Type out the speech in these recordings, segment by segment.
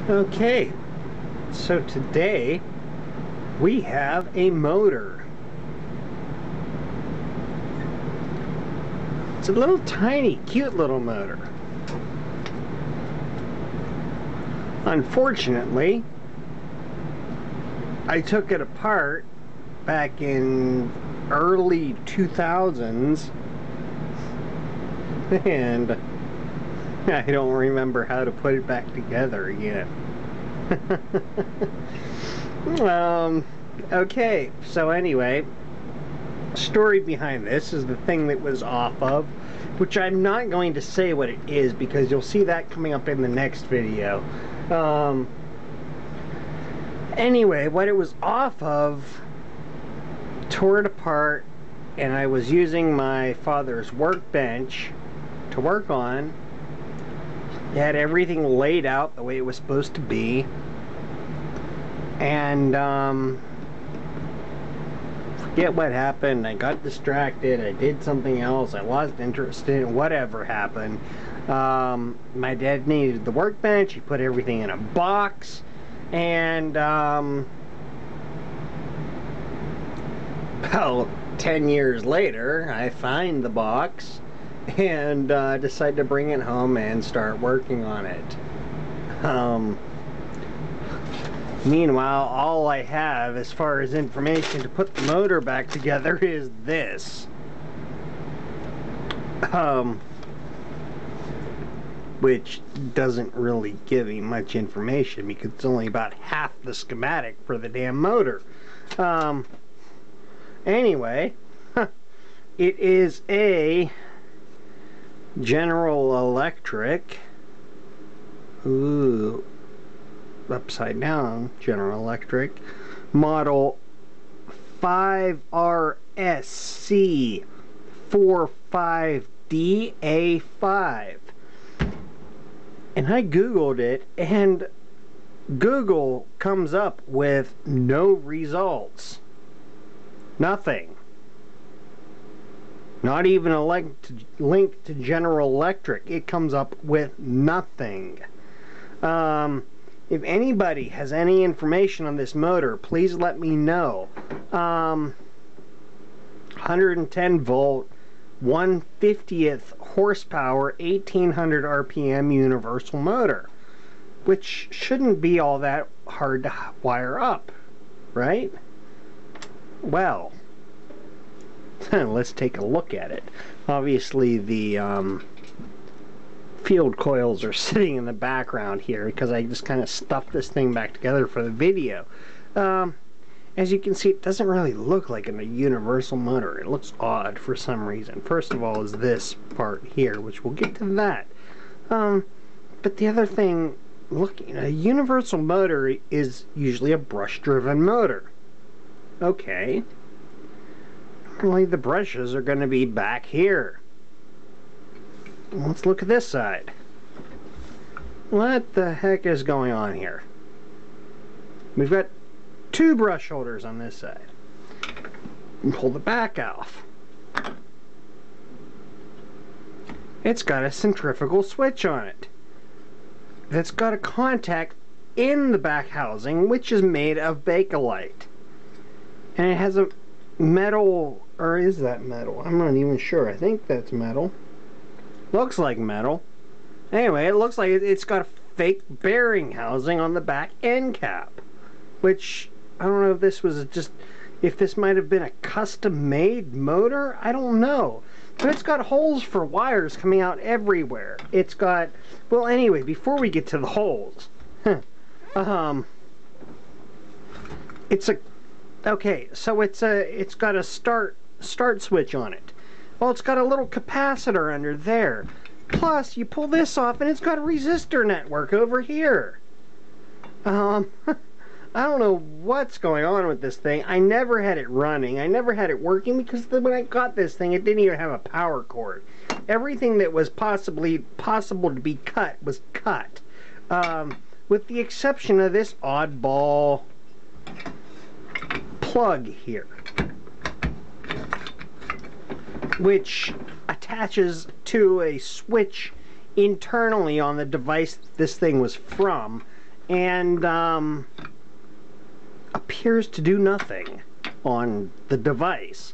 Okay, so today we have a motor. It's a little tiny, cute little motor. Unfortunately, I took it apart back in early 2000s and I don't remember how to put it back together again. Okay, so anyway, story behind this is the thing that was off of, which I'm not going to say what it is because you'll see that coming up in the next video. Anyway, what it was off of tore it apart, and I was using my father's workbench to work on. It had everything laid out the way it was supposed to be, and forget what happened. I got distracted, I did something else, I lost interest in it, whatever happened. My dad needed the workbench, he put everything in a box, and about 10 years later I find the box and decide to bring it home and start working on it. Meanwhile, all I have as far as information to put the motor back together is this. Which doesn't really give me much information because it's only about half the schematic for the damn motor. Anyway, it is a General Electric, upside down, General Electric, model 5RSC45DA5. And I googled it, and Google comes up with no results. Nothing. Not even a link to General Electric. It comes up with nothing. If anybody has any information on this motor, please let me know. 110 volt, 1/50th horsepower, 1800 RPM universal motor, which shouldn't be all that hard to wire up, right? Well, let's take a look at it. Obviously the field coils are sitting in the background here because I just kind of stuffed this thing back together for the video. As you can see, it doesn't really look like a universal motor. It looks odd for some reason. First of all is this part here, which we'll get to that. But the other thing, looking, a universal motor is usually a brush-driven motor. Okay. Normally the brushes are going to be back here. Let's look at this side. What the heck is going on here? We've got two brush holders on this side. Pull the back off. It's got a centrifugal switch on it. That's got a contact in the back housing, which is made of Bakelite. And it has a metal, or is that metal? I'm not even sure. I think that's metal. Looks like metal. Anyway, it looks like it's got a fake bearing housing on the back end cap, which I don't know if this was just, if this might have been a custom made motor. I don't know. But it's got holes for wires coming out everywhere. It's got, well, anyway, before we get to the holes, it's a, okay, so it's got a start switch on it. Well, it's got a little capacitor under there. Plus, you pull this off and it's got a resistor network over here. I don't know what's going on with this thing. I never had it running. I never had it working because when I got this thing, it didn't even have a power cord. Everything that was possible to be cut was cut. With the exception of this oddball plug here, which attaches to a switch internally on the device this thing was from, and appears to do nothing on the device.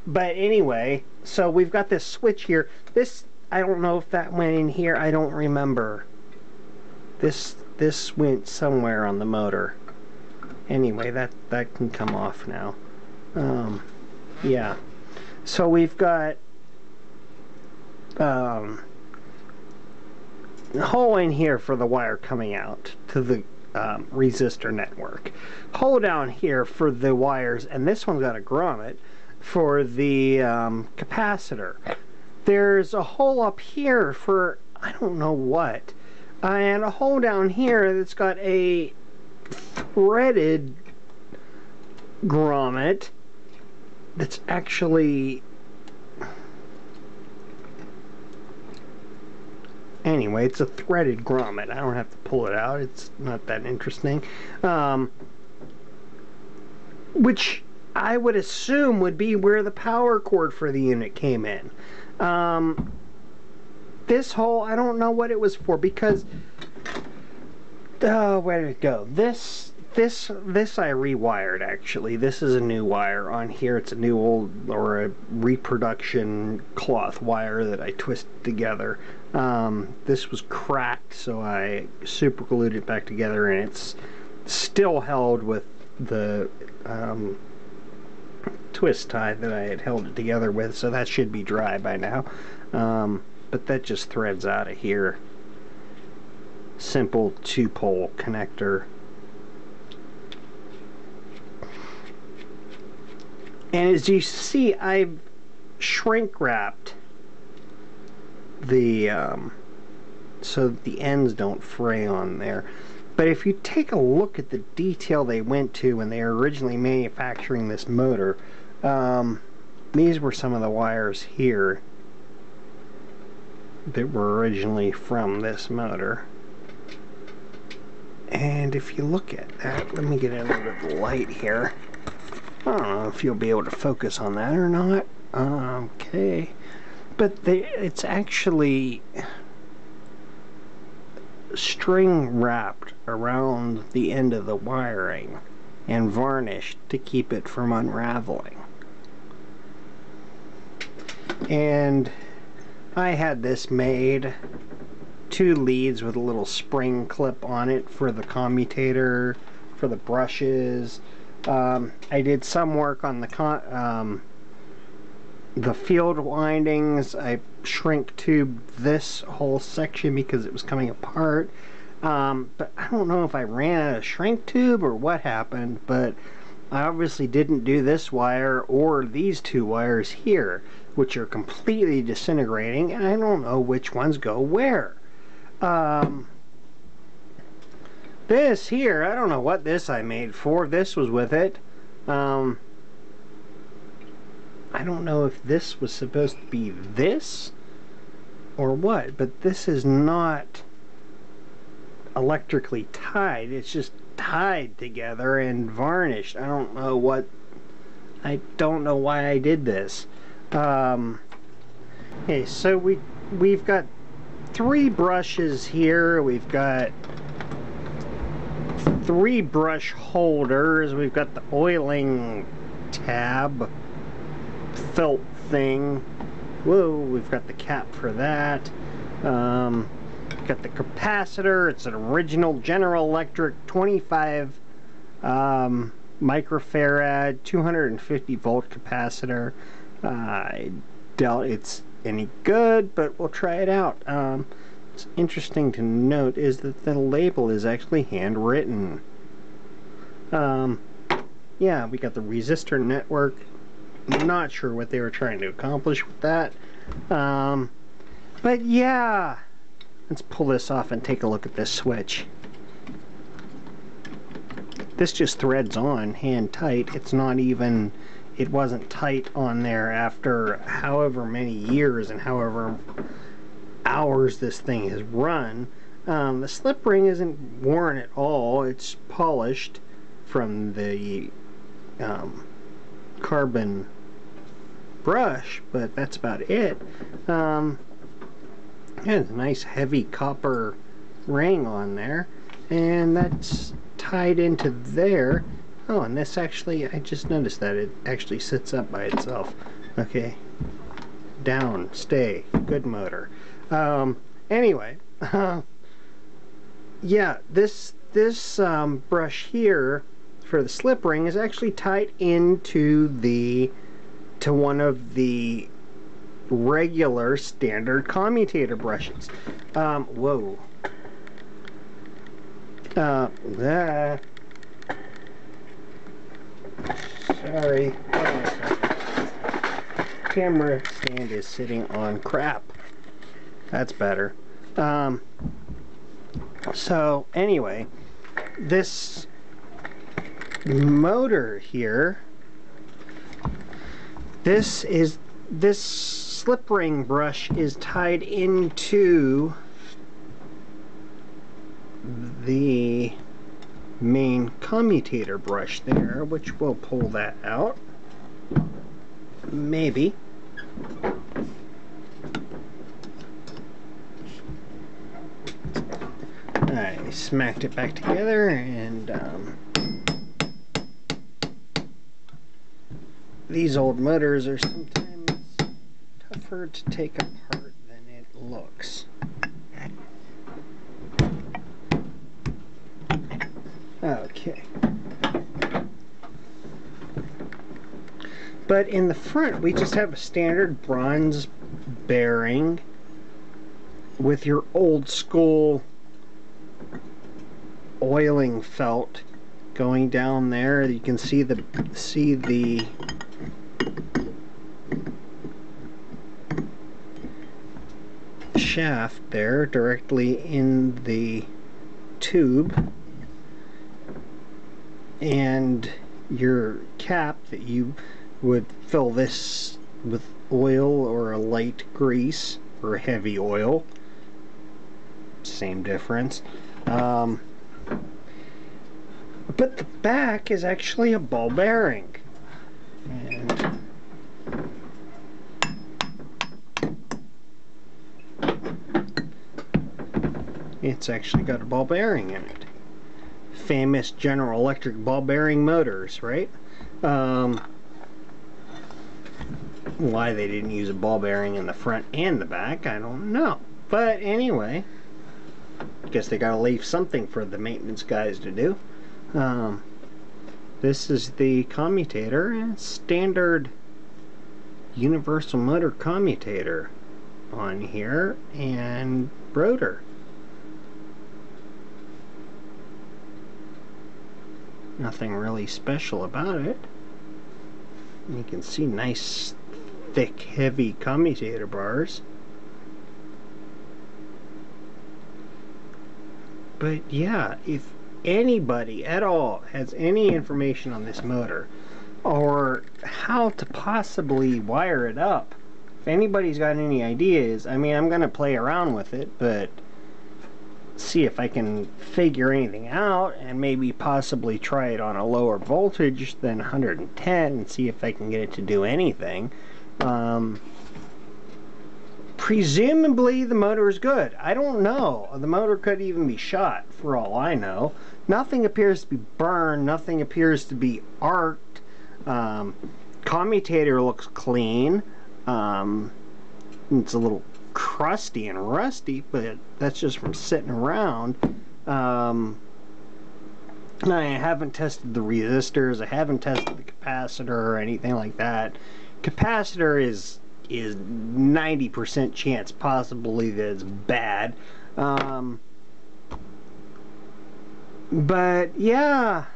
But anyway, so we've got this switch here. This, I don't know if that went in here. I don't remember. This went somewhere on the motor. Anyway, that can come off now. Yeah. So we've got a hole in here for the wire coming out to the resistor network. Hole down here for the wires, and this one's got a grommet for the capacitor. There's a hole up here for I don't know what, and a hole down here that's got a threaded grommet that's actually, anyway, it's a threaded grommet. I don't have to pull it out. It's not that interesting. Which I would assume would be where the power cord for the unit came in. This hole, I don't know what it was for, because where did it go? This I rewired, actually. This is a new wire on here. It's a new old, or a reproduction cloth wire that I twisted together. This was cracked, so I super glued it back together, and it's still held with the twist tie that I had held it together with, so that should be dry by now. But that just threads out of here. Simple 2-pole connector. And as you see, I've shrink wrapped the so that the ends don't fray on there. But if you take a look at the detail they went to when they were originally manufacturing this motor, these were some of the wires here that were originally from this motor. And if you look at that, let me get a little bit of light here. I don't know if you'll be able to focus on that or not. Okay. But it's actually string wrapped around the end of the wiring and varnished to keep it from unraveling. And I had this made, 2 leads with a little spring clip on it for the commutator, for the brushes. I did some work on the field windings. I shrink tubed this whole section because it was coming apart. But I don't know if I ran out of shrink tube or what happened, but I obviously didn't do this wire or these 2 wires here, which are completely disintegrating, and I don't know which ones go where. This here, I don't know what this I made for. This was with it. I don't know if this was supposed to be this or what, but this is not electrically tied. It's just tied together and varnished. I don't know what, I don't know why I did this. Okay, so we've got 3 brushes here. We've got 3 brush holders. We've got the oiling tab felt thing. Whoa, we've got the cap for that. Got the capacitor. It's an original General Electric 25 microfarad 250 volt capacitor. I doubt it's any good, but we'll try it out. What's interesting to note is that the label is actually handwritten. Yeah, we got the resistor network. Not sure what they were trying to accomplish with that. But yeah, let's pull this off and take a look at this switch. This just threads on hand tight. It's not even, it wasn't tight on there after however many years and however hours this thing has run. The slip ring isn't worn at all. It's polished from the carbon brush, but that's about it. There's a nice heavy copper ring on there, and that's tied into there. Oh, and this actually, I just noticed that it actually sits up by itself. Okay, down, stay, good motor. Anyway, yeah, this brush here for the slip ring is actually tied into one of the regular standard commutator brushes. Whoa. Sorry. Camera stand is sitting on crap. That's better. So anyway, this motor here, this slip ring brush is tied into the main commutator brush there, which we'll pull that out. Maybe. I smacked it back together, and these old motors are sometimes tougher to take apart than it looks. Okay. But in the front, we just have a standard bronze bearing with your old school oiling felt going down there. You can see the shaft there directly in the tube, and your cap that you would fill this with oil or a light grease or heavy oil. Same difference. But the back is actually a ball bearing. And it's actually got a ball bearing in it. Famous General Electric ball bearing motors, right? Why they didn't use a ball bearing in the front and the back, I don't know. But anyway, I guess they gotta leave something for the maintenance guys to do. This is the commutator, standard universal motor commutator on here, and rotor. Nothing really special about it. You can see nice, thick, heavy commutator bars. But yeah, if anybody at all has any information on this motor, or how to possibly wire it up, if anybody's got any ideas, I mean, I'm going to play around with it, but see if I can figure anything out, and maybe possibly try it on a lower voltage than 110 and see if I can get it to do anything. Presumably the motor is good. I don't know. The motor could even be shot for all I know. Nothing appears to be burned. Nothing appears to be arced. Commutator looks clean. It's a little crusty and rusty, but that's just from sitting around. I haven't tested the resistors. I haven't tested the capacitor or anything like that. Capacitor is 90% chance possibly that it's bad. But yeah,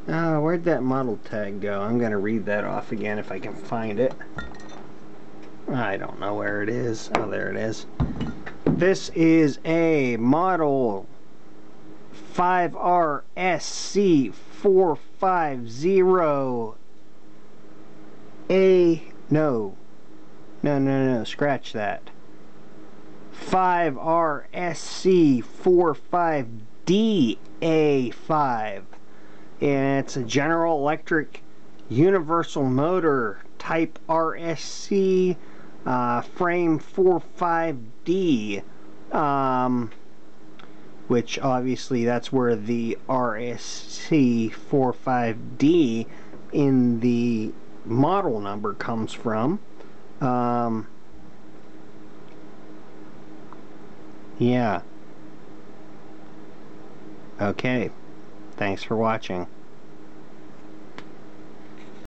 where'd that model tag go? I'm gonna read that off again if I can find it. I don't know where it is. Oh, there it is. This is a model 5RSC45DA5. No, scratch that. 5RSC45DA5. And it's a General Electric universal motor type RSC frame 45D, which obviously that's where the RSC45D in the model number comes from. Yeah. Okay. Thanks for watching.